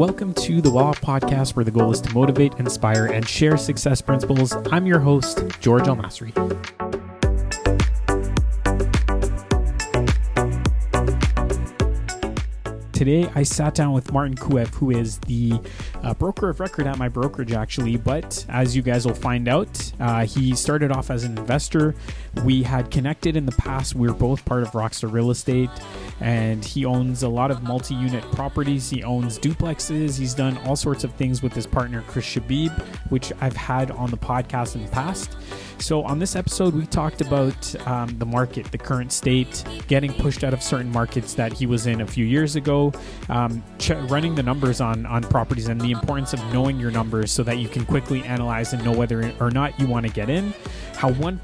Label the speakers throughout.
Speaker 1: Welcome to the Rolla podcast, where the goal is to motivate, inspire, and share success principles. I'm your host, George Masri. Today, I sat down with Martin Kuev, who is the broker of record at my brokerage, actually. But as you guys will find out, he started off as an investor. We had connected in the past. We were both part of Rockstar Real Estate, and he owns a lot of multi-unit properties. He owns duplexes. He's done all sorts of things with his partner, Chris Shabib, which I've had on the podcast in the past. So on this episode, we talked about the market, the current state, getting pushed out of certain markets that he was in a few years ago, running the numbers on properties, and the importance of knowing your numbers so that you can quickly analyze and know whether or not you want to get in, how one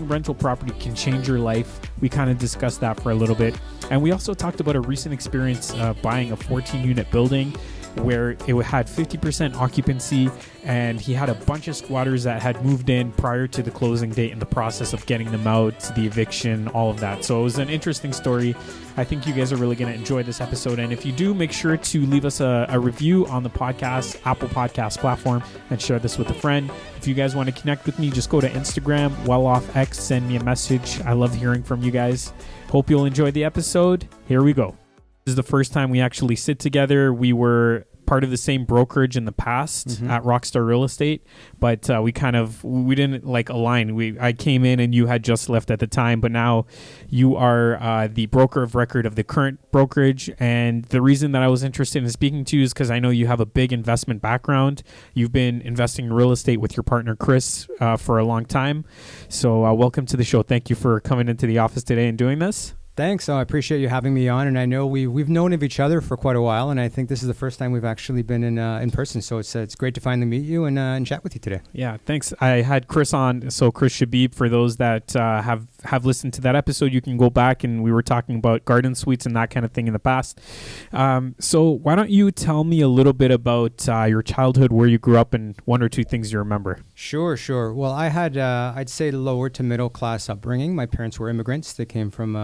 Speaker 1: rental property can change your life. We kind of discussed that for a little bit. And we also talked about a recent experience buying a 14-unit building where it had 50% occupancy, and he had a bunch of squatters that had moved in prior to the closing date in the process of getting them out, the eviction, all of that. So it was an interesting story. I think you guys are really going to enjoy this episode. And if you do, make sure to leave us a review on the podcast, Apple Podcast platform, and share this with a friend. If you guys want to connect with me, just go to Instagram, WellOffX, send me a message. I love hearing from you guys. Hope you'll enjoy the episode. Here we go. This is the first time we actually sit together. We were part of the same brokerage in the past at Rockstar Real Estate, but we didn't align. I came in and you had just left at the time, but now you are the broker of record of the current brokerage. And the reason that I was interested in speaking to you is because I know you have a big investment background. You've been investing in real estate with your partner, Chris, for a long time. So welcome to the show. Thank you for coming into the office today and doing this.
Speaker 2: Thanks. I appreciate you having me on, and I know we've known of each other for quite a while, and I think this is the first time we've actually been in person. So it's great to finally meet you and chat with you today.
Speaker 1: Yeah, thanks. I had Chris on, so Chris Shabib. For those that have listened to that episode, you can go back, and we were talking about garden suites and that kind of thing in the past. So why don't you tell me a little bit about your childhood, where you grew up, and one or two things you remember?
Speaker 2: Sure. Well, I had I'd say lower to middle class upbringing. My parents were immigrants. They came from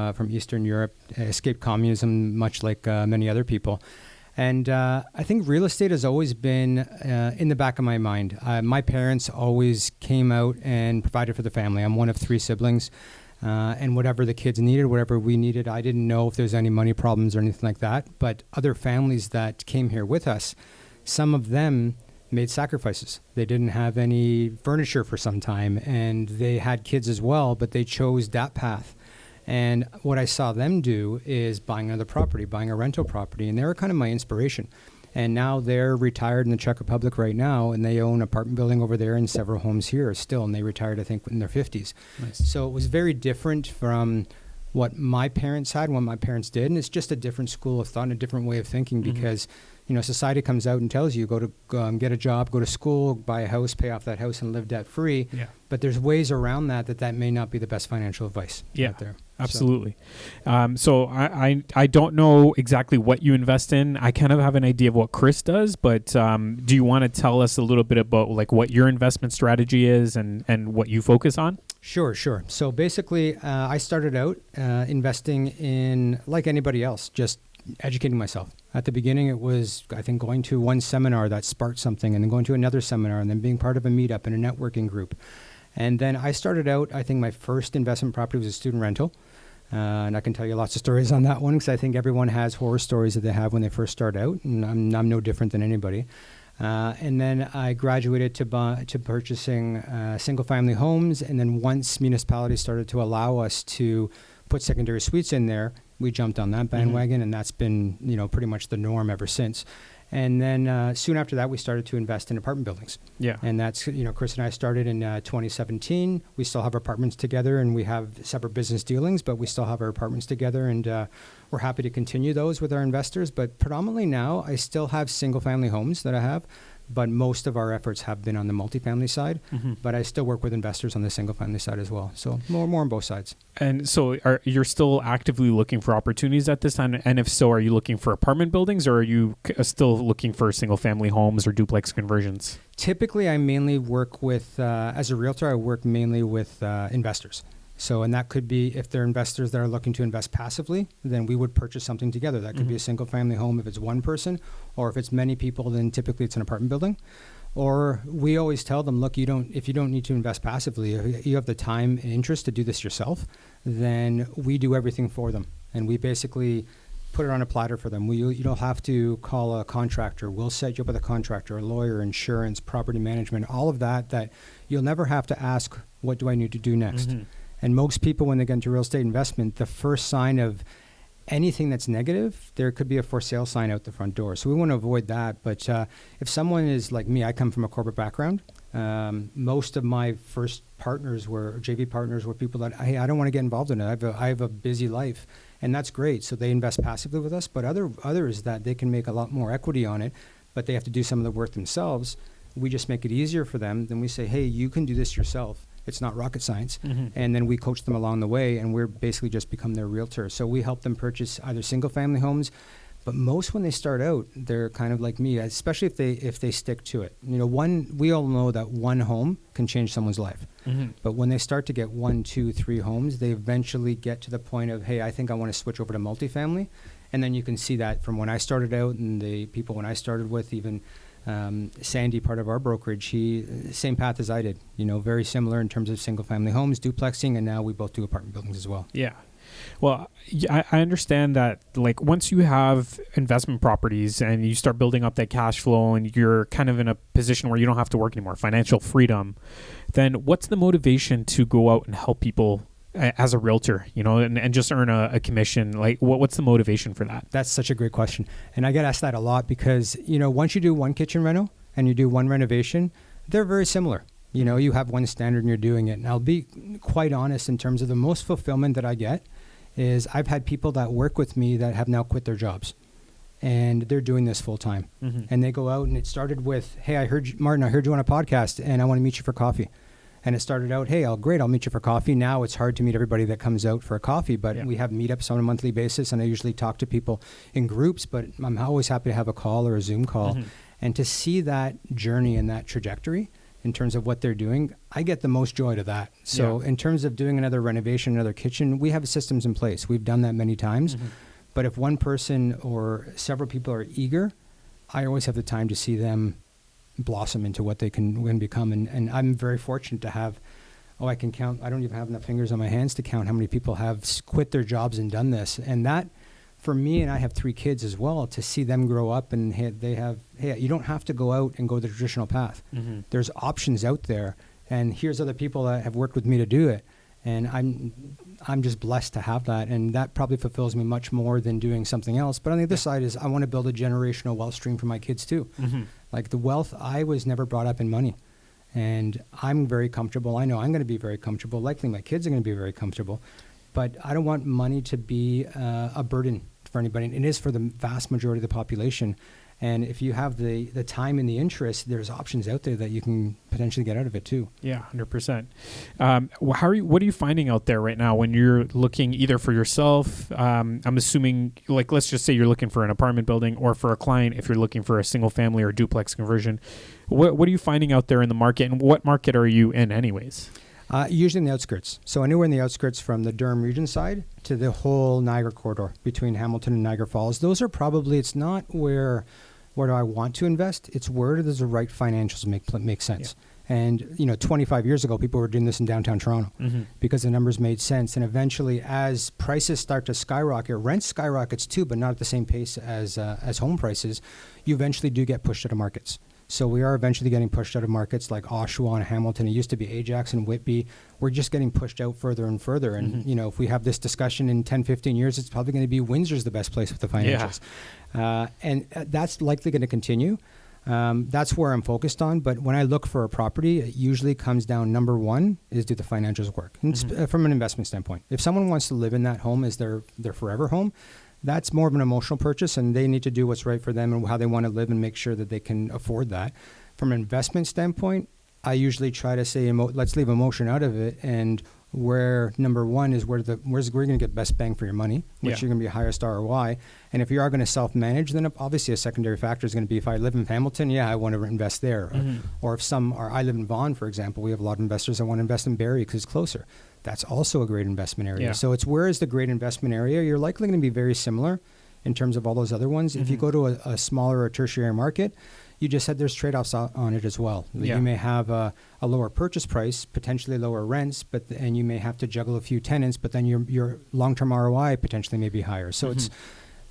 Speaker 2: Eastern Europe, escaped communism, much like many other people. And I think real estate has always been in the back of my mind. My parents always came out and provided for the family. I'm one of three siblings, and whatever the kids needed, whatever we needed, I didn't know if there's any money problems or anything like that. But other families that came here with us, some of them made sacrifices. They didn't have any furniture for some time, and they had kids as well, but they chose that path. And what I saw them do is buying another property, buying a rental property, and they were kind of my inspiration. And now they're retired in the Czech Republic right now, and they own an apartment building over there and several homes here still, and they retired, I think, in their 50s. Nice. So it was very different from what my parents had and what my parents did, and it's just a different school of thought and a different way of thinking because society comes out and tells you, go to get a job, go to school, buy a house, pay off that house, and live debt-free. Yeah. But there's ways around that may not be the best financial advice out there.
Speaker 1: Absolutely. So I don't know exactly what you invest in. I kind of have an idea of what Chris does, but do you want to tell us a little bit about what your investment strategy is and what you focus on?
Speaker 2: Sure. So basically, I started out investing in, like anybody else, just educating myself. At the beginning, it was, I think, going to one seminar that sparked something, and then going to another seminar, and then being part of a meetup and a networking group. And then I started out, I think my first investment property was a student rental. And I can tell you lots of stories on that one because I think everyone has horror stories that they have when they first start out, and I'm no different than anybody. And then I graduated to purchasing single-family homes, and then once municipalities started to allow us to put secondary suites in there, we jumped on that bandwagon, and that's been pretty much the norm ever since. And then soon after that, we started to invest in apartment buildings. Yeah. And that's, Chris and I started in 2017. We still have apartments together, and we have separate business dealings, but we still have our apartments together, and we're happy to continue those with our investors. But predominantly now, I still have single-family homes that I have, but most of our efforts have been on the multifamily side. But I still work with investors on the single-family side as well. So more on both sides.
Speaker 1: And so you're still actively looking for opportunities at this time? And if so, are you looking for apartment buildings, or are you still looking for single-family homes or duplex conversions?
Speaker 2: Typically, I mainly work with, as a realtor, I work mainly with investors. So, and that could be if they're investors that are looking to invest passively, then we would purchase something together. That could be a single family home if it's one person, or if it's many people, then typically it's an apartment building. Or we always tell them, look, if you don't need to invest passively, if you have the time and interest to do this yourself, then we do everything for them. And we basically put it on a platter for them. You don't have to call a contractor. We'll set you up with a contractor, a lawyer, insurance, property management, all of that you'll never have to ask, what do I need to do next? Mm-hmm. And most people, when they get into real estate investment, the first sign of anything that's negative, there could be a for sale sign out the front door. So we want to avoid that. But if someone is like me, I come from a corporate background. Most of my first JV partners were people that, hey, I don't want to get involved in it. I have a busy life, and that's great. So they invest passively with us. But others that they can make a lot more equity on it, but they have to do some of the work themselves. We just make it easier for them. Then we say, hey, you can do this yourself. It's not rocket science. Mm-hmm. And then we coach them along the way, and we're basically just become their realtor. So we help them purchase either single family homes, but most when they start out, they're kind of like me, especially if they stick to it. We all know that one home can change someone's life. Mm-hmm. But when they start to get 1, 2, 3 homes, they eventually get to the point of, hey, I think I want to switch over to multifamily. And then you can see that from when I started out and the people when I started with, even Sandy, part of our brokerage, he same path as I did, very similar in terms of single family homes, duplexing, and now we both do apartment buildings as well.
Speaker 1: Yeah. Well, I understand that, like, once you have investment properties and you start building up that cash flow and you're kind of in a position where you don't have to work anymore, financial freedom, then what's the motivation to go out and help people as a realtor, and just earn a commission? Like, what's the motivation for that?
Speaker 2: That's such a great question. And I get asked that a lot because, once you do one kitchen reno and you do one renovation, they're very similar. You have one standard and you're doing it. And I'll be quite honest in terms of the most fulfillment that I get is I've had people that work with me that have now quit their jobs and they're doing this full time. Mm-hmm. And they go out, and it started with, hey, I heard you on a podcast and I want to meet you for coffee. And it started out, hey, great, I'll meet you for coffee. Now it's hard to meet everybody that comes out for a coffee, but we have meetups on a monthly basis, and I usually talk to people in groups, but I'm always happy to have a call or a Zoom call. Mm-hmm. And to see that journey and that trajectory in terms of what they're doing, I get the most joy to that. So in terms of doing another renovation, another kitchen, we have systems in place. We've done that many times. Mm-hmm. But if one person or several people are eager, I always have the time to see them blossom into what they can become. And I'm very fortunate to have, I can count, I don't even have enough fingers on my hands to count how many people have quit their jobs and done this. And that, for me, and I have 3 kids as well, to see them grow up and you don't have to go out and go the traditional path. Mm-hmm. There's options out there, and here's other people that have worked with me to do it. And I'm just blessed to have that, and that probably fulfills me much more than doing something else. But on the other side is I want to build a generational wealth stream for my kids too. Mm-hmm. Like the wealth, I was never brought up in money, and I'm very comfortable. I know I'm going to be very comfortable. Likely my kids are going to be very comfortable, but I don't want money to be a burden for anybody. And it is for the vast majority of the population. And if you have the time and the interest, there's options out there that you can potentially get out of it too.
Speaker 1: Yeah, 100%. What are you finding out there right now when you're looking either for yourself? I'm assuming, like, let's just say you're looking for an apartment building, or for a client, if you're looking for a single family or duplex conversion. What are you finding out there in the market, and what market are you in anyways?
Speaker 2: Usually in the outskirts. So anywhere in the outskirts from the Durham region side to the whole Niagara corridor between Hamilton and Niagara Falls. Those are probably, it's not where do I want to invest? It's where does the right financials make sense? Yeah. And 25 years ago, people were doing this in downtown Toronto because the numbers made sense. And eventually, as prices start to skyrocket, rent skyrockets too, but not at the same pace as home prices. You eventually do get pushed out of markets. So we are eventually getting pushed out of markets like Oshawa and Hamilton. It used to be Ajax and Whitby. We're just getting pushed out further and further. And, if we have this discussion in 10, 15 years, it's probably going to be Windsor's the best place with the financials. Yeah. And that's likely going to continue. That's where I'm focused on. But when I look for a property, it usually comes down, number one, is do the financials work? And from an investment standpoint. If someone wants to live in that home as their forever home, that's more of an emotional purchase, and they need to do what's right for them and how they want to live and make sure that they can afford that. From an investment standpoint, I usually try to say, let's leave emotion out of it, and where number one is where you're going to get best bang for your money, which you're going to be highest ROI. And if you are going to self-manage, then obviously a secondary factor is going to be, if I live in Hamilton, I want to invest there. Or if I live in Vaughan, for example, we have a lot of investors that want to invest in Barrie because it's closer. that's also a great investment area.
Speaker 1: Yeah.
Speaker 2: So it's where is the great investment area? You're likely going to be very similar in terms of all those other ones. If you go to a smaller or tertiary market, you just said there's trade-offs on it as well.
Speaker 1: Yeah.
Speaker 2: You may have a lower purchase price, potentially lower rents, and you may have to juggle a few tenants, but then your long-term ROI potentially may be higher. So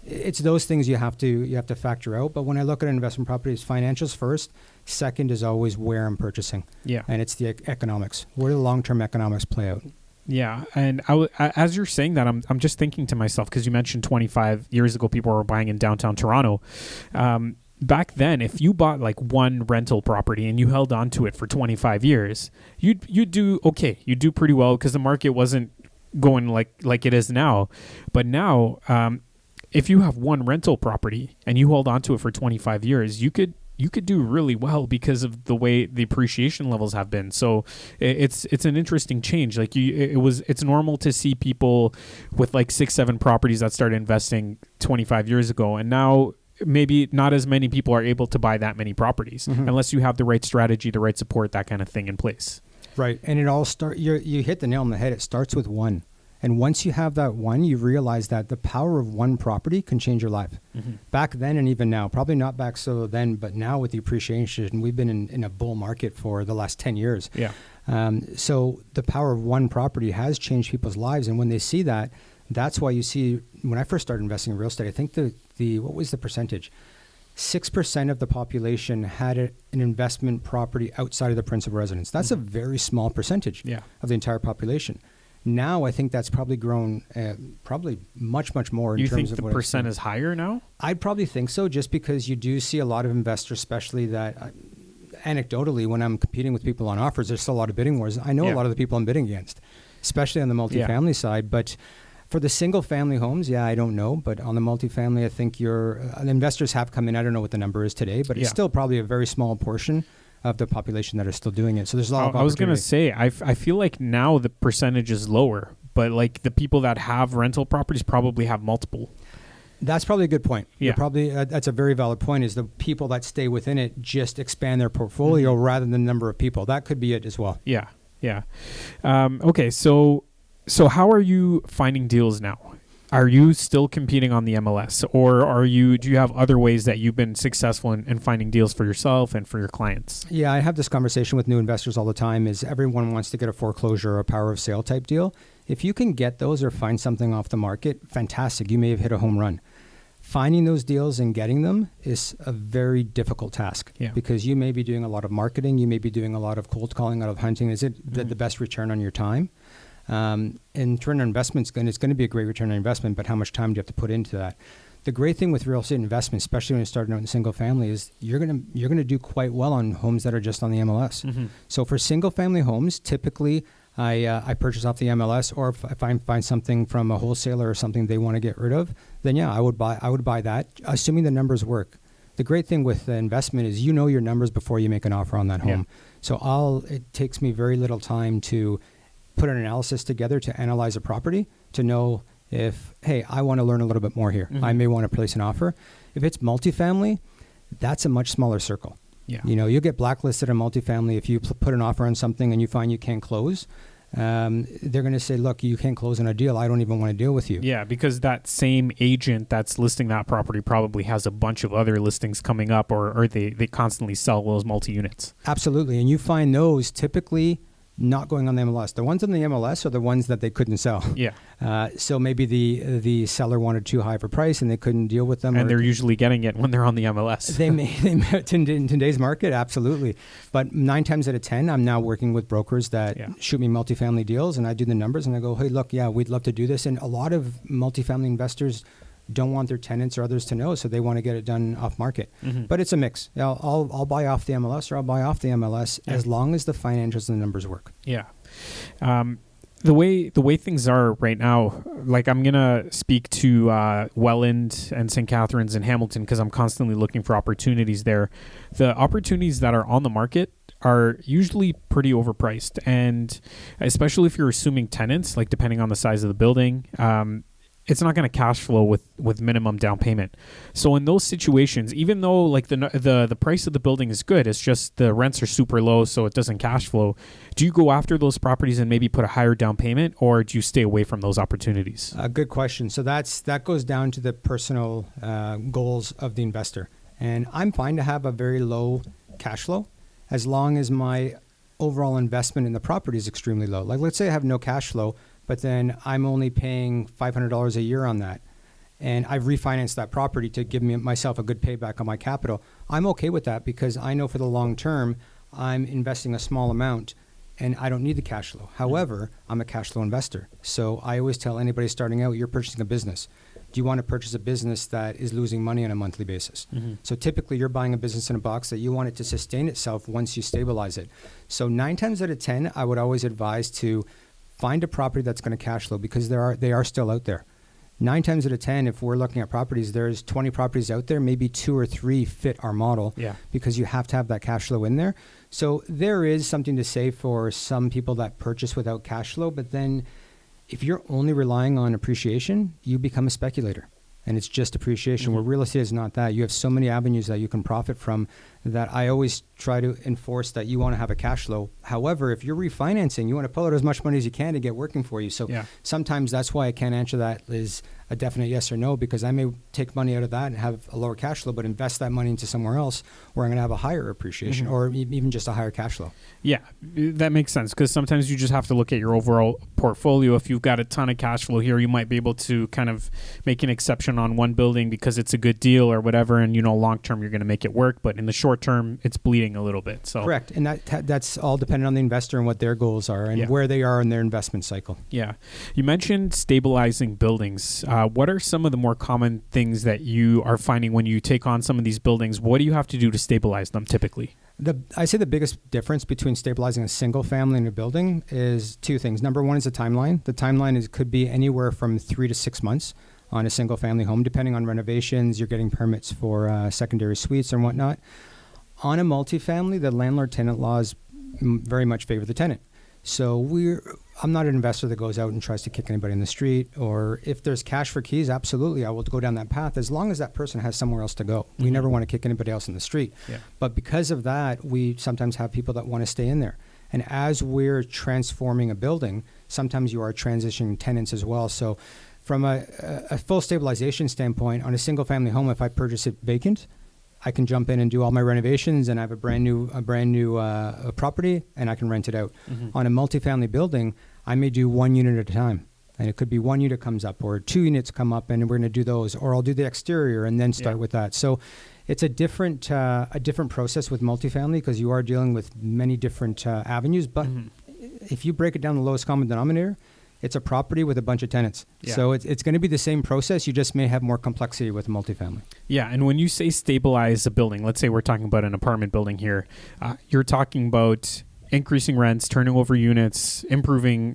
Speaker 2: it's those things you have to factor out. But when I look at investment properties, financials first. Second is always where I'm purchasing.
Speaker 1: Yeah.
Speaker 2: And it's the economics. Where do the long-term economics play out?
Speaker 1: Yeah, and as you're saying that, I'm just thinking to myself, because you mentioned 25 years ago people were buying in downtown Toronto. Back then, if you bought like one rental property and you held on to it for 25 years, you'd do okay. You'd do pretty well because the market wasn't going like it is now. But now, if you have one rental property and you hold on to it for 25 years, you could do really well because of the way the appreciation levels have been. So it's an interesting change. Like it's normal to see people with like 6-7 properties that started investing 25 years ago, and now maybe not as many people are able to buy that many properties unless you have the right strategy, the right support, that kind of thing in place.
Speaker 2: Right, and it all you hit the nail on the head. It starts with one. And once you have that one, you realize that the power of one property can change your life. Back then and even now, probably not back so then, but now with the appreciation, we've been in a bull market for the last 10 years.
Speaker 1: Yeah.
Speaker 2: So the power of one property has changed people's lives. And when they see that, that's why you see, when I first started investing in real estate, I think what was the percentage? 6% of the population had an investment property outside of the principal residence. That's a very small percentage of the entire population. Now, I think that's probably grown probably much, much more.
Speaker 1: You think the percent is higher now?
Speaker 2: I'd probably think so, just because you do see a lot of investors, especially that anecdotally, when I'm competing with people on offers, there's still a lot of bidding wars. I know a lot of the people I'm bidding against, especially on the multifamily side. But for the single family homes, I don't know. But on the multifamily, I think investors have come in. I don't know what the number is today, but it's still probably a very small portion of the population that are still doing it. So there's a lot of opportunity. I was going
Speaker 1: to say, I feel like now the percentage is lower, but like the people that have rental properties probably have multiple.
Speaker 2: That's probably a good point.
Speaker 1: Yeah.
Speaker 2: That's a very valid point, is the people that stay within it just expand their portfolio rather than the number of people. That could be it as well.
Speaker 1: Yeah. Yeah. Okay. So how are you finding deals now? Are you still competing on the MLS, or do you have other ways that you've been successful in finding deals for yourself and for your clients?
Speaker 2: Yeah, I have this conversation with new investors all the time, is everyone wants to get a foreclosure or a power of sale type deal. If you can get those or find something off the market, fantastic. You may have hit a home run. Finding those deals and getting them is a very difficult task because you may be doing a lot of marketing. You may be doing a lot of cold calling, a lot of hunting. Is it the best return on your time? And return on investment, it's going to be a great return on investment, but how much time do you have to put into that? The great thing with real estate investment, especially when you're starting out in single family, is you're going to do quite well on homes that are just on the MLS. So for single family homes, typically I purchase off the MLS, or if I find something from a wholesaler or something they want to get rid of, then I would buy that, assuming the numbers work. The great thing with the investment is you know your numbers before you make an offer on that home. So it takes me very little time to put an analysis together to analyze a property to know if, hey, I want to learn a little bit more here. I may want to place an offer. If it's multifamily, that's a much smaller circle. Yeah. You'll get blacklisted on multifamily if you put an offer on something and you find you can't close. They're going to say, look, you can't close on a deal. I don't even want to deal with you.
Speaker 1: Yeah, because that same agent that's listing that property probably has a bunch of other listings coming up, or they constantly sell those multi-units.
Speaker 2: Absolutely. And you find those typically not going on the MLS. The ones on the MLS are the ones that they couldn't sell. Yeah. So maybe the seller wanted too high of a price and they couldn't deal with them.
Speaker 1: And they're usually getting it when they're on the MLS.
Speaker 2: They may in today's market, absolutely. But 9 times out of 10, I'm now working with brokers that shoot me multifamily deals, and I do the numbers and I go, hey, look, we'd love to do this. And a lot of multifamily investors don't want their tenants or others to know, so they want to get it done off market. But it's a mix. I'll buy off the MLS or I'll buy off the MLS as long as the financials and the numbers work.
Speaker 1: Yeah. The way things are right now, like I'm gonna speak to Welland and St. Catharines and Hamilton because I'm constantly looking for opportunities there. The opportunities that are on the market are usually pretty overpriced, and especially if you're assuming tenants, like depending on the size of the building. it's not going to cash flow with minimum down payment. So in those situations, even though like the price of the building is good, it's just the rents are super low, so it doesn't cash flow. Do you go after those properties and maybe put a higher down payment, or do you stay away from those opportunities?
Speaker 2: Good question. So that goes down to the personal goals of the investor. And I'm fine to have a very low cash flow as long as my overall investment in the property is extremely low. Like let's say I have no cash flow, but then I'm only paying $500 a year on that, and I've refinanced that property to give myself a good payback on my capital. I'm okay with that because I know for the long term, I'm investing a small amount and I don't need the cash flow. However, I'm a cash flow investor. So I always tell anybody starting out, you're purchasing a business. Do you want to purchase a business that is losing money on a monthly basis? Mm-hmm. So typically you're buying a business in a box that you want it to sustain itself once you stabilize it. So 9 times out of 10, I would always advise to find a property that's going to cash flow because they are still out there. 9 times out of 10, if we're looking at properties, there's 20 properties out there, maybe 2 or 3 fit our model because you have to have that cash flow in there. So there is something to say for some people that purchase without cash flow, but then if you're only relying on appreciation, you become a speculator. And it's just appreciation, mm-hmm. where real estate is not that. You have so many avenues that you can profit from that I always try to enforce that you want to have a cash flow. However, if you're refinancing, you want to pull out as much money as you can to get working for you. So sometimes that's why I can't answer that is a definite yes or no, because I may take money out of that and have a lower cash flow, but invest that money into somewhere else where I'm going to have a higher appreciation mm-hmm. or even just a higher cash flow.
Speaker 1: Yeah, that makes sense because sometimes you just have to look at your overall portfolio. If you've got a ton of cash flow here, you might be able to kind of make an exception on one building because it's a good deal or whatever, and long term you're going to make it work, but in the short term it's bleeding a little bit. So
Speaker 2: correct, and that's all dependent on the investor and what their goals are and where they are in their investment cycle. Yeah,
Speaker 1: you mentioned stabilizing buildings. What are some of the more common things that you are finding when you take on some of these buildings? What do you have to do to stabilize them typically?
Speaker 2: I say the biggest difference between stabilizing a single family in a building is 2 things. Number 1 is the timeline. The timeline could be anywhere from 3 to 6 months on a single family home, depending on renovations. You're getting permits for secondary suites and whatnot. On a multifamily, the landlord-tenant laws very much favor the tenant. So I'm not an investor that goes out and tries to kick anybody in the street, or if there's cash for keys, absolutely, I will go down that path as long as that person has somewhere else to go. Mm-hmm. We never want to kick anybody else in the street. Yeah. But because of that, we sometimes have people that want to stay in there. And as we're transforming a building, sometimes you are transitioning tenants as well. So from a full stabilization standpoint, on a single family home, if I purchase it vacant, I can jump in and do all my renovations and I have a brand new property and I can rent it out. Mm-hmm. On a multifamily building, I may do 1 unit at a time. And it could be 1 unit comes up or 2 units come up and we're going to do those, or I'll do the exterior and then start with that. So it's a different process with multifamily because you are dealing with many different avenues. But mm-hmm. if you break it down to the lowest common denominator, it's a property with a bunch of tenants. Yeah. So it's going to be the same process. You just may have more complexity with multifamily. Yeah. And when you say stabilize a building, let's say we're talking about an apartment building here, you're talking about increasing rents, turning over units, improving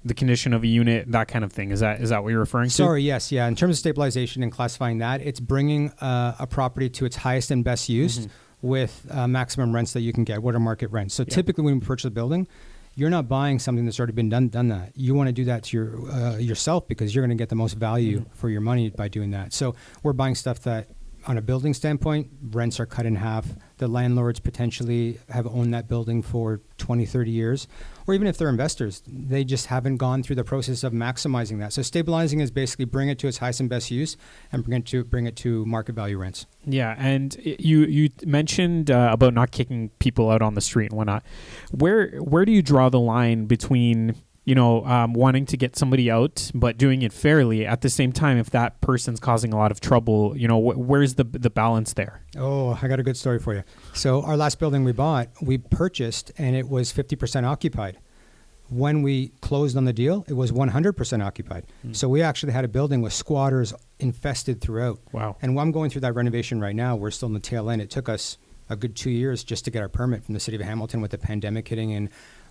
Speaker 2: the condition of a unit, that kind of thing. Is that what you're referring to? Sorry, yes. Yeah. In terms of stabilization and classifying that, it's bringing a property to its highest and best use mm-hmm. with maximum rents that you can get. What are market rents? So typically when we purchase a building, you're not buying something that's already been done that. You want to do that to yourself because you're going to get the most value mm-hmm. for your money by doing that. So we're buying stuff that, on a building standpoint, rents are cut in half. The landlords potentially have owned that building for 20, 30 years. Or even if they're investors, they just haven't gone through the process of maximizing that. So stabilizing is basically bring it to its highest and best use and bring it to market value rents.
Speaker 1: Yeah, and you mentioned about not kicking people out on the street and whatnot. Where do you draw the line between wanting to get somebody out, but doing it fairly at the same time? If that person's causing a lot of trouble, where's the balance there?
Speaker 2: Oh, I got a good story for you. So our last building we purchased and it was 50% occupied. When we closed on the deal, it was 100% occupied. Mm. So we actually had a building with squatters infested throughout. Wow. And while I'm going through that renovation right now, we're still in the tail end. It took us a good 2 years just to get our permit from the city of Hamilton with the pandemic hitting, and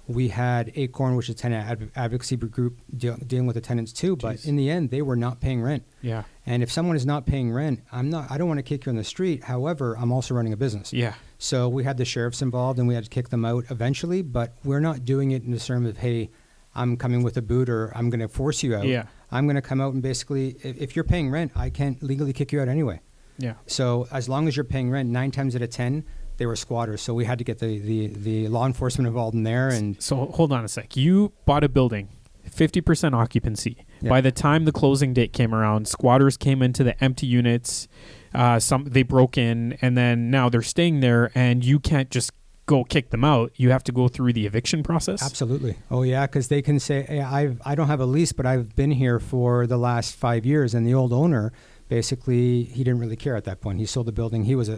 Speaker 2: we had Acorn, which is a tenant advocacy group, dealing with the tenants too. But in the end, they were not paying rent. Yeah. And if someone is not paying rent, I don't want to kick you on the street. However, I'm also running a business. Yeah. So we had the sheriffs involved and we had to kick them out eventually, but we're not doing it in the terms of, hey, I'm coming with a boot or I'm going to force you out. Yeah. I'm going to come out and basically, if you're paying rent, I can't legally kick you out anyway.
Speaker 1: Yeah.
Speaker 2: So as long as you're paying rent, 9 times out of 10, they were squatters. So we had to get the law enforcement involved in there. And
Speaker 1: so hold on a sec. You bought a building, 50% occupancy.
Speaker 2: Yeah.
Speaker 1: By the time the closing date came around, squatters came into the empty units. They broke in, and then now they're staying there, and you can't just go kick them out. You have to go through the eviction process.
Speaker 2: Absolutely. Oh yeah, because they can say, hey, I don't have a lease, but I've been here for the last 5 years, and the old owner, basically, he didn't really care at that point. He sold the building. He was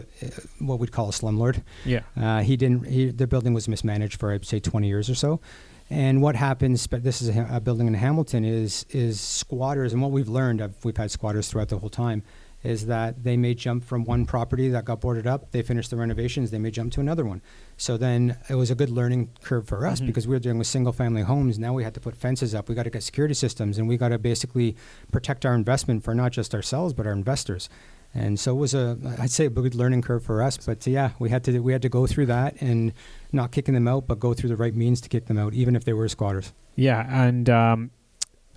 Speaker 2: what we'd call a slumlord.
Speaker 1: Yeah.
Speaker 2: The building was mismanaged for, I'd say, 20 years or so. And what happens, but this is a building in Hamilton, is squatters, and what we've learned, we've had squatters throughout the whole time, is that they may jump from one property that got boarded up, they finished the renovations, they may jump to another one. So then it was a good learning curve for us because we were dealing with single family homes. Now we had to put fences up. We got to get security systems, and we got to basically protect our investment for not just ourselves, but our investors. And so it was I'd say a good learning curve for us. But yeah, we had to go through that and not kicking them out, but go through the right means to kick them out, even if they were squatters.
Speaker 1: Yeah. And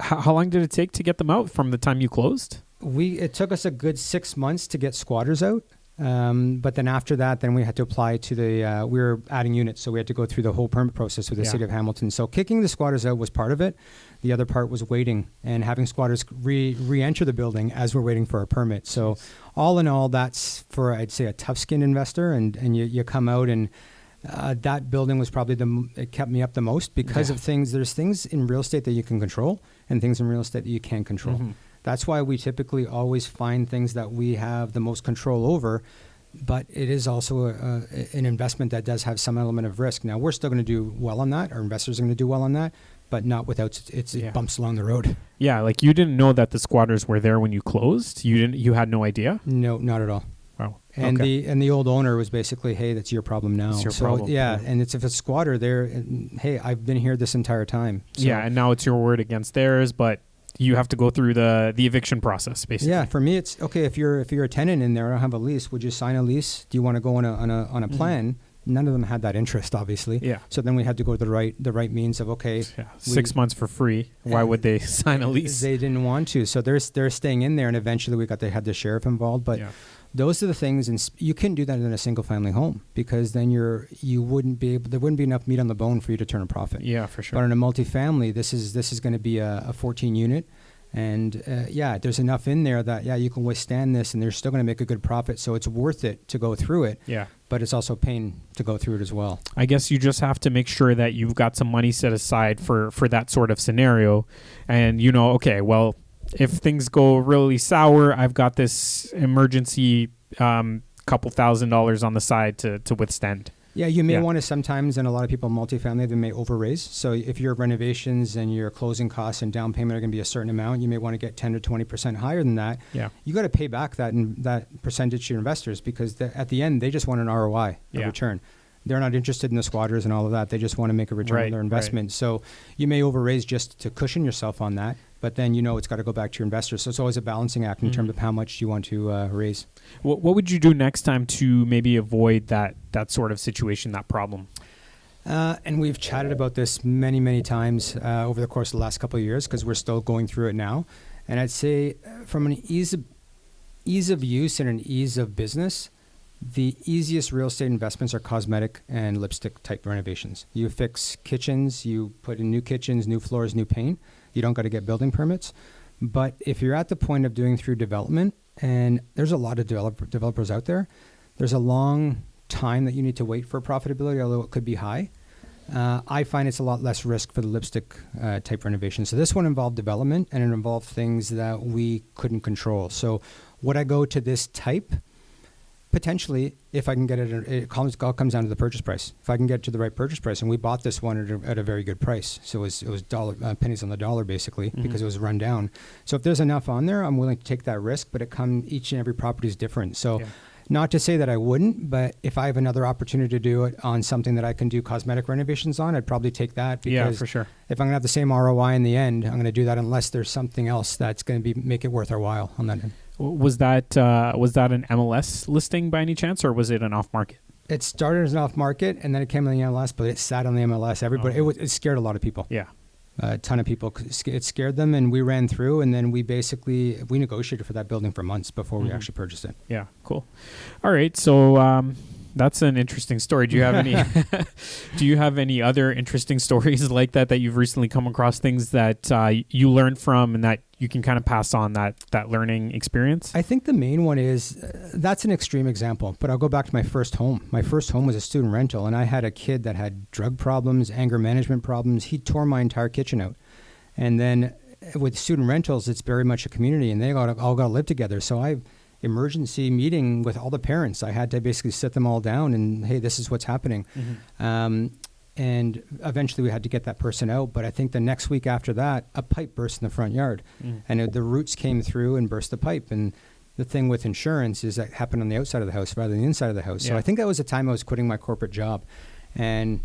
Speaker 1: how long did it take to get them out from the time you closed?
Speaker 2: It took us a good 6 months to get squatters out. But then after that, then we had to apply to we were adding units. So we had to go through the whole permit process with the city of Hamilton. So kicking the squatters out was part of it. The other part was waiting and having squatters re-enter the building as we're waiting for our permit. So all in all, that's for, I'd say, a tough-skinned investor. And you come out and that building was probably it kept me up the most because of things. There's things in real estate that you can control and things in real estate that you can't control. Mm-hmm. That's why we typically always find things that we have the most control over, but it is also an investment that does have some element of risk. Now, we're still going to do well on that. Our investors are going to do well on that, but not without its bumps along the road. Yeah,
Speaker 1: like you didn't know that the squatters were there when you closed? You had no idea?
Speaker 2: No, not at all.
Speaker 1: Wow.
Speaker 2: And the old owner was basically, hey, that's your problem now.
Speaker 1: It's your problem.
Speaker 2: Yeah, and if it's a squatter, hey, I've been here this entire time. So,
Speaker 1: yeah, and now it's your word against theirs, but you have to go through the eviction process, basically.
Speaker 2: Yeah, for me, it's okay. If you're a tenant in there, I don't have a lease. Would you sign a lease? Do you want to go on a plan? None of them had that interest, obviously.
Speaker 1: Yeah.
Speaker 2: So then we had to go to the right means of
Speaker 1: 6 months for free. Why would they sign a lease?
Speaker 2: They didn't want to. So they're staying in there, and eventually they had the sheriff involved. But those are the things, and you couldn't do that in a single family home because then there wouldn't be enough meat on the bone for you to turn a profit.
Speaker 1: Yeah, for sure.
Speaker 2: But in a multifamily, this is going to be a 14 unit. And there's enough in there that you can withstand this, and they're still going to make a good profit. So it's worth it to go through it.
Speaker 1: Yeah.
Speaker 2: But it's also pain to go through it as well.
Speaker 1: I guess you just have to make sure that you've got some money set aside for that sort of scenario, and if things go really sour, I've got this emergency couple $1,000s on the side to withstand.
Speaker 2: Yeah, you may want to sometimes, and a lot of people in multifamily, they may overraise. So if your renovations and your closing costs and down payment are going to be a certain amount, you may want to get 10 to 20% higher than that.
Speaker 1: Yeah.
Speaker 2: You got to pay back that percentage to your investors because at the end, they just want an ROI, a return. They're not interested in the squatters and all of that. They just want to make a return on their investment. Right. So you may overraise just to cushion yourself on that, but then it's got to go back to your investors. So it's always a balancing act in terms of how much you want to raise.
Speaker 1: What would you do next time to maybe avoid that sort of situation, that problem?
Speaker 2: And we've chatted about this many, many times over the course of the last couple of years because we're still going through it now. And I'd say from an ease of use and an ease of business, the easiest real estate investments are cosmetic and lipstick type renovations. You fix kitchens, you put in new kitchens, new floors, new paint. You don't got to get building permits. But if you're at the point of doing through development, and there's a lot of developers out there, there's a long time that you need to wait for profitability, although it could be high. I find it's a lot less risk for the lipstick type renovation. So this one involved development, and it involved things that we couldn't control. So would I go to this type? Potentially, if I can get it all comes down to the purchase price. If I can get to the right purchase price, and we bought this one at a very good price, so it was pennies on the dollar basically because it was run down. So if there's enough on there, I'm willing to take that risk. But each and every property is different. So, not to say that I wouldn't, but if I have another opportunity to do it on something that I can do cosmetic renovations on, I'd probably take that. Because
Speaker 1: for sure.
Speaker 2: If I'm gonna have the same ROI in the end, I'm gonna do that unless there's something else that's gonna make it worth our while on that end.
Speaker 1: Was that an MLS listing by any chance, or was it an off market?
Speaker 2: It started as an off market, and then it came on the MLS, but it sat on the MLS. Everybody, it scared a lot of people.
Speaker 1: Yeah.
Speaker 2: A ton of people, it scared them, and we ran through, and then we negotiated for that building for months before we actually purchased it.
Speaker 1: Yeah, cool. All right, so that's an interesting story. Do you have any? Do you have any other interesting stories like that you've recently come across? Things that you learned from, and that you can kind of pass on that learning experience?
Speaker 2: I think the main one is that's an extreme example, but I'll go back to my first home. My first home was a student rental, and I had a kid that had drug problems, anger management problems. He tore my entire kitchen out. And then with student rentals, it's very much a community, and they all got to live together. So emergency meeting with all the parents. I had to basically sit them all down and, hey, this is what's happening. And eventually we had to get that person out. But I think the next week after that, a pipe burst in the front yard. And the roots came through and burst the pipe. And the thing with insurance is that happened on the outside of the house rather than the inside of the house. So I think that was the time I was quitting my corporate job. And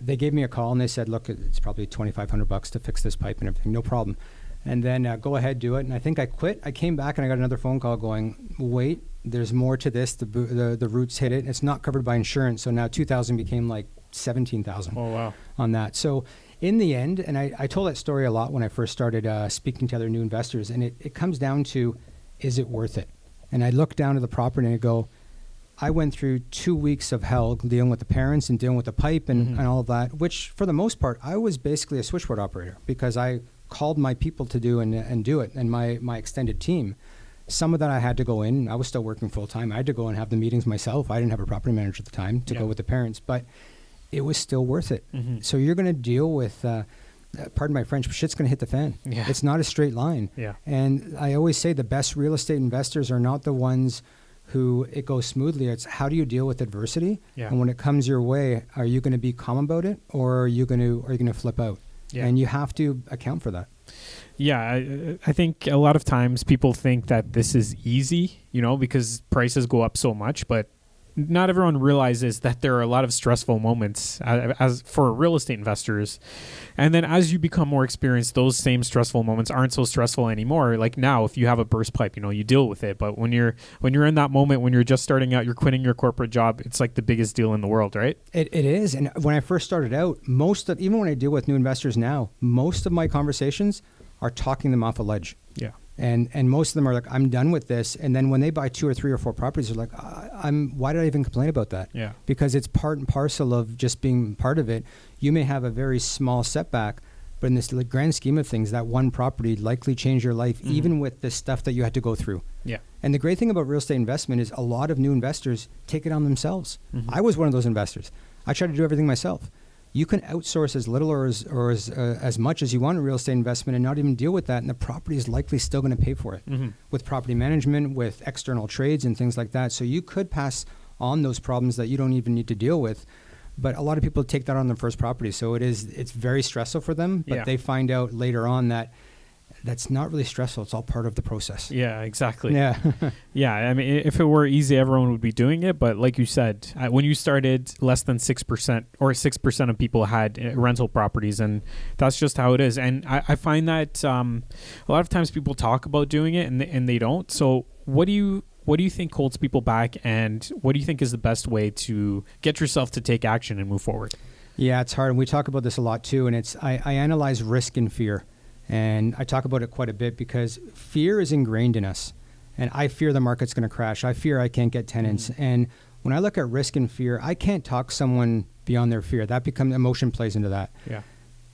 Speaker 2: they gave me a call and they said, look, it's probably $2,500 to fix this pipe and everything. No problem. And then go ahead, do it. And I think I quit. I came back and I got another phone call going, wait, there's more to this. The roots hit it. It's not covered by insurance. So now $2,000 became like $17,000 on that. So in the end, and I told that story a lot when I first started speaking to other new investors, and it comes down to, is it worth it? And I look down to the property and I go, I went through 2 weeks of hell dealing with the parents and dealing with the pipe and all of that, which for the most part, I was basically a switchboard operator because I called my people to do and do it, and my extended team. Some of that I had to go in. I was still working full time. I had to go and have the meetings myself. I didn't have a property manager at the time to go with the parents, but it was still worth it. So you're going to deal with, pardon my French, but shit's going to hit the fan. It's not a straight line. And I always say the best real estate investors are not the ones who it goes smoothly. It's how do you deal with adversity? And when it comes your way, are you going to be calm about it, or are you going to flip out? And you have to account for that.
Speaker 1: I think a lot of times people think that this is easy, because prices go up so much, but not everyone realizes that there are a lot of stressful moments as for real estate investors. And then as you become more experienced, those same stressful moments aren't so stressful anymore. Like now, if you have a burst pipe, you deal with it. But when you're in that moment, when you're just starting out, you're quitting your corporate job, it's like the biggest deal in the world, right? It
Speaker 2: is. And when I first started out, even when I deal with new investors now, most of my conversations are talking them off a ledge. And most of them are like, I'm done with this. And then when they buy 2 or 3 or 4 properties, they're like, why did I even complain about that? Because it's part and parcel of just being part of it. You may have a very small setback, but in this grand scheme of things, that one property likely changed your life, even with the stuff that you had to go through. And the great thing about real estate investment is a lot of new investors take it on themselves. I was one of those investors. I tried to do everything myself. You can outsource as little or as much as you want in real estate investment and not even deal with that, and the property is likely still going to pay for it with property management, with external trades and things like that. So you could pass on those problems that you don't even need to deal with, but a lot of people take that on their first property. So it's very stressful for them, but they find out later on that that's not really stressful. It's all part of the process.
Speaker 1: Yeah, exactly. I mean, if it were easy, everyone would be doing it. But like you said, when you started, less than 6% or 6% of people had rental properties, and that's just how it is. And I find that a lot of times people talk about doing it and they don't. So what do you think holds people back, and what do you think is the best way to get yourself to take action and move forward?
Speaker 2: Yeah, it's hard. And we talk about this a lot too. And I analyze risk and fear. And I talk about it quite a bit because fear is ingrained in us. And I fear the market's going to crash. I fear I can't get tenants. And when I look at risk and fear, I can't talk someone beyond their fear. That becomes emotion plays into that.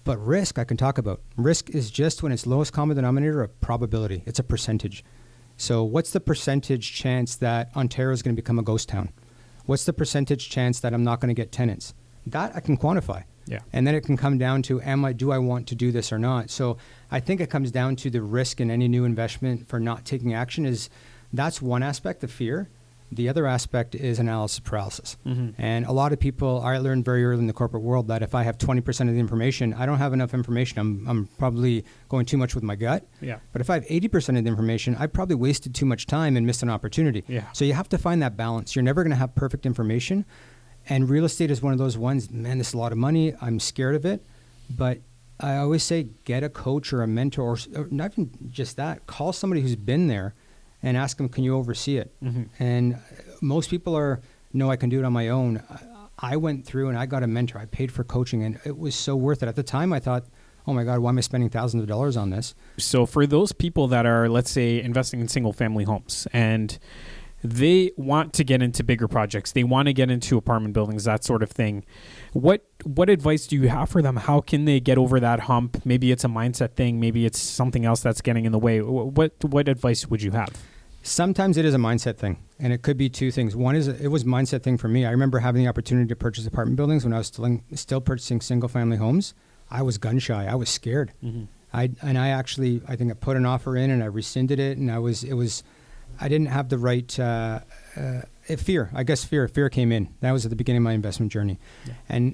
Speaker 2: But risk I can talk about. Risk is just when it's lowest common denominator of probability. It's a percentage. So what's the percentage chance that Ontario is going to become a ghost town? What's the percentage chance that I'm not going to get tenants? That I can quantify. And then it can come down to, do I want to do this or not? So I think it comes down to the risk in any new investment for not taking action that's one aspect of fear. The other aspect is analysis paralysis. And a lot of people, I learned very early in the corporate world that if I have 20% of the information, I don't have enough information. I'm probably going too much with my gut. But if I have 80% of the information, I probably wasted too much time and missed an opportunity. So you have to find that balance. You're never going to have perfect information. And real estate is one of those ones, man, this is a lot of money. I'm scared of it. But I always say get a coach or a mentor, or not even just that. Call somebody who's been there and ask them, can you oversee it? And most people are, no, I can do it on my own. I went through and I got a mentor. I paid for coaching, and it was so worth it. At the time, I thought, oh my God, why am I spending thousands of dollars on this?
Speaker 1: So for those people that are, let's say, investing in single family homes and they want to get into bigger projects, they want to get into apartment buildings, that sort of thing, what advice do you have for them? How can they get over that hump? Maybe it's a mindset thing. Maybe it's something else that's getting in the way. What advice would you have?
Speaker 2: Sometimes it is a mindset thing, and it could be two things. One is it was a mindset thing for me. I remember having the opportunity to purchase apartment buildings when I was still purchasing single family homes. I was gun shy. I was scared. Mm-hmm. I think I put an offer in and I rescinded it, and I didn't have the right fear. I guess fear came in. That was at the beginning of my investment journey, and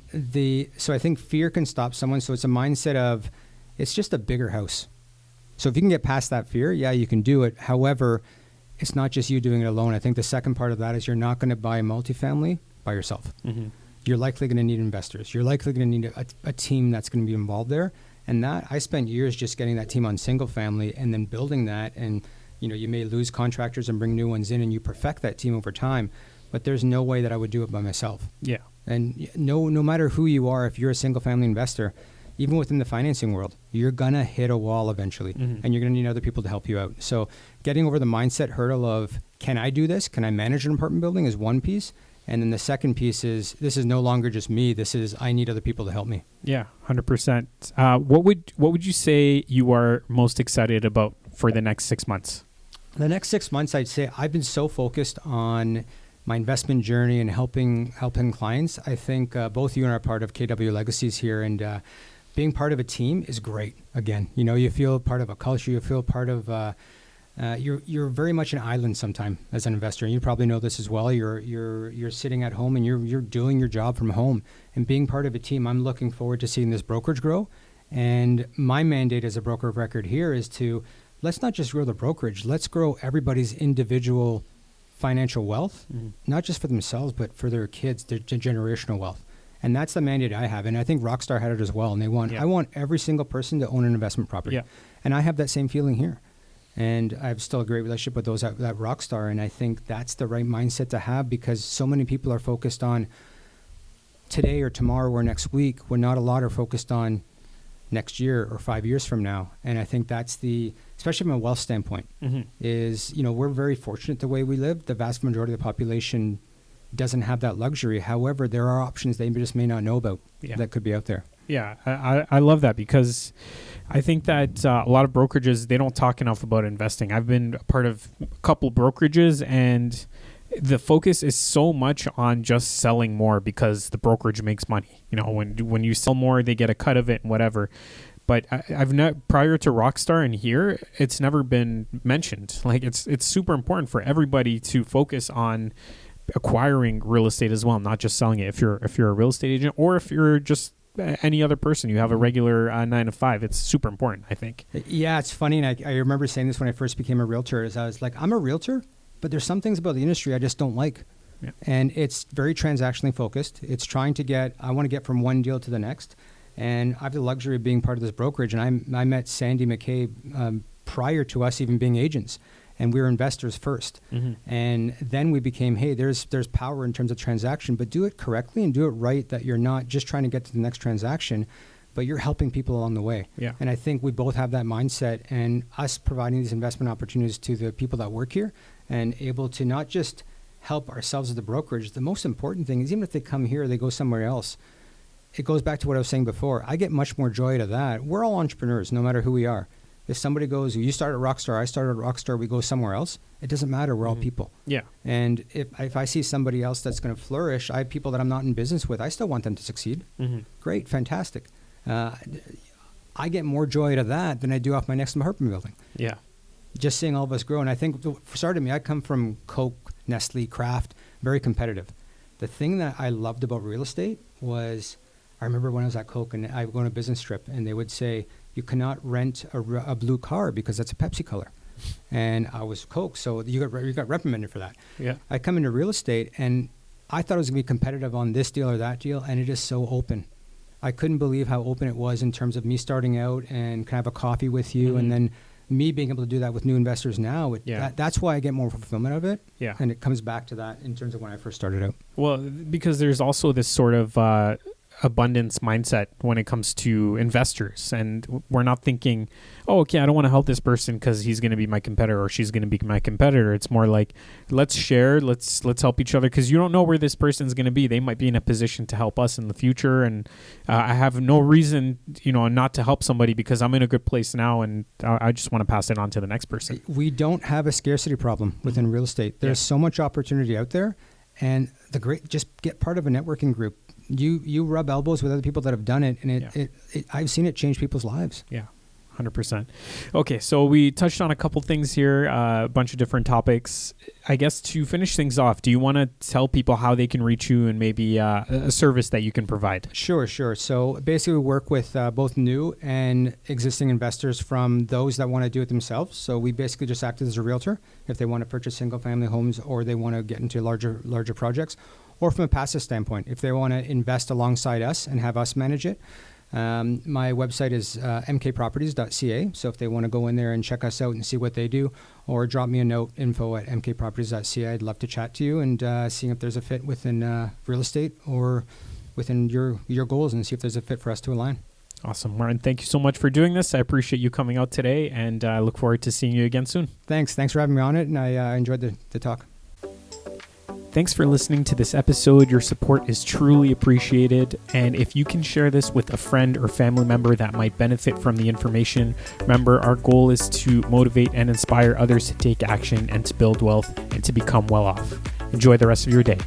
Speaker 2: so I think fear can stop someone. So it's a mindset of it's just a bigger house. So if you can get past that fear, yeah, you can do it. However, it's not just you doing it alone. I think the second part of that is you're not going to buy a multifamily by yourself. Mm-hmm. You're likely going to need investors. You're likely going to need a team that's going to be involved there. And that I spent years just getting that team on single family and then building that. And you may lose contractors and bring new ones in, and you perfect that team over time. But there's no way that I would do it by myself. Yeah. And no matter who you are, if you're a single family investor, even within the financing world, you're going to hit a wall eventually, and you're going to need other people to help you out. So getting over the mindset hurdle of, can I do this? Can I manage an apartment building is one piece. And then the second piece is, this is no longer just me. This is, I need other people to help me. Yeah, 100%. What would you say you are most excited about for the next 6 months? The next 6 months, I'd say I've been so focused on my investment journey and helping clients. I think both you and I are part of KW Legacies here, and being part of a team is great. Again, you feel part of a culture. You feel part of. You're very much an island sometimes as an investor, and you probably know this as well. You're sitting at home and you're doing your job from home, and being part of a team. I'm looking forward to seeing this brokerage grow, and my mandate as a broker of record here is to let's not just grow the brokerage. Let's grow everybody's individual financial wealth, not just for themselves but for their kids, their generational wealth. And that's the mandate I have. And I think Rockstar had it as well. And I want every single person to own an investment property. Yeah. And I have that same feeling here. And I have still a great relationship with those at Rockstar. And I think that's the right mindset to have, because so many people are focused on today or tomorrow or next week, where not a lot are focused on next year or 5 years from now. And I think that's especially from a wealth standpoint, is, we're very fortunate the way we live. The vast majority of the population doesn't have that luxury. However, there are options they just may not know about that could be out there. Yeah, I love that, because I think that a lot of brokerages, they don't talk enough about investing. I've been a part of a couple brokerages, and the focus is so much on just selling more because the brokerage makes money. When you sell more, they get a cut of it and whatever. But I've not, prior to Rockstar and here, it's never been mentioned. Like it's super important for everybody to focus on acquiring real estate as well, not just selling it. If you're a real estate agent, or if you're just any other person, you have a regular 9 to 5, it's super important, I think. Yeah, it's funny. And I remember saying this when I first became a realtor, is I was like, I'm a realtor, but there's some things about the industry I just don't like. Yeah. And it's very transactionally focused. It's trying to I want to get from one deal to the next. And I have the luxury of being part of this brokerage. And I met Sandy McKay prior to us even being agents. And we were investors first. And then we became, hey, there's power in terms of transaction, but do it correctly and do it right, that you're not just trying to get to the next transaction, but you're helping people along the way. Yeah. And I think we both have that mindset, and us providing these investment opportunities to the people that work here and able to not just help ourselves as the brokerage. The most important thing is, even if they come here or they go somewhere else, it goes back to what I was saying before. I get much more joy out of that. We're all entrepreneurs, no matter who we are. If somebody goes, you started at Rockstar, I started at Rockstar, we go somewhere else, it doesn't matter. We're all people. Yeah. And if I see somebody else that's going to flourish, I have people that I'm not in business with, I still want them to succeed. Great, fantastic. I get more joy out of that than I do off my next apartment building. Yeah. Just seeing all of us grow. And I think, for starting me, I come from Coke, Nestle, Kraft, very competitive. The thing that I loved about real estate was, I remember when I was at Coke and I would go on a business trip, and they would say, you cannot rent a blue car because that's a Pepsi color. And I was Coke, so you got reprimanded for that. Yeah. I come into real estate, and I thought it was going to be competitive on this deal or that deal, and it is so open. I couldn't believe how open it was in terms of me starting out and can I have a coffee with you, and then me being able to do that with new investors now. That's why I get more fulfillment of it. Yeah. And it comes back to that in terms of when I first started out. Well, because there's also this sort of
Speaker 1: abundance mindset when it comes to investors, and we're not thinking, oh, okay, I don't want to help this person because he's going to be my competitor or she's going to be my competitor. It's more like, let's share, let's help each other, because you don't know where this person's going to be. They might be in a position to help us in the future, and I have no reason, not to help somebody because I'm in a good place now, and I just want to pass it on to the next person.
Speaker 2: We don't have a scarcity problem within real estate. There's so much opportunity out there, and just get part of a networking group. You rub elbows with other people that have done it, and I've seen it change people's lives.
Speaker 1: Yeah. 100%. Okay, so we touched on a couple things here, a bunch of different topics. I guess to finish things off, do you want to tell people how they can reach you and maybe a service that you can provide?
Speaker 2: Sure. So basically we work with both new and existing investors, from those that want to do it themselves. So we basically just act as a realtor if they want to purchase single-family homes or they want to get into larger projects, or from a passive standpoint, if they want to invest alongside us and have us manage it. My website is mkproperties.ca. So if they want to go in there and check us out and see what they do, or drop me a note, info@mkproperties.ca. I'd love to chat to you and see if there's a fit within real estate or within your goals, and see if there's a fit for us to align.
Speaker 1: Awesome. Martin, thank you so much for doing this. I appreciate you coming out today, and I look forward to seeing you again soon.
Speaker 2: Thanks for having me on it, and I enjoyed the talk.
Speaker 1: Thanks for listening to this episode. Your support is truly appreciated. And if you can share this with a friend or family member that might benefit from the information, remember, our goal is to motivate and inspire others to take action and to build wealth and to become well off. Enjoy the rest of your day.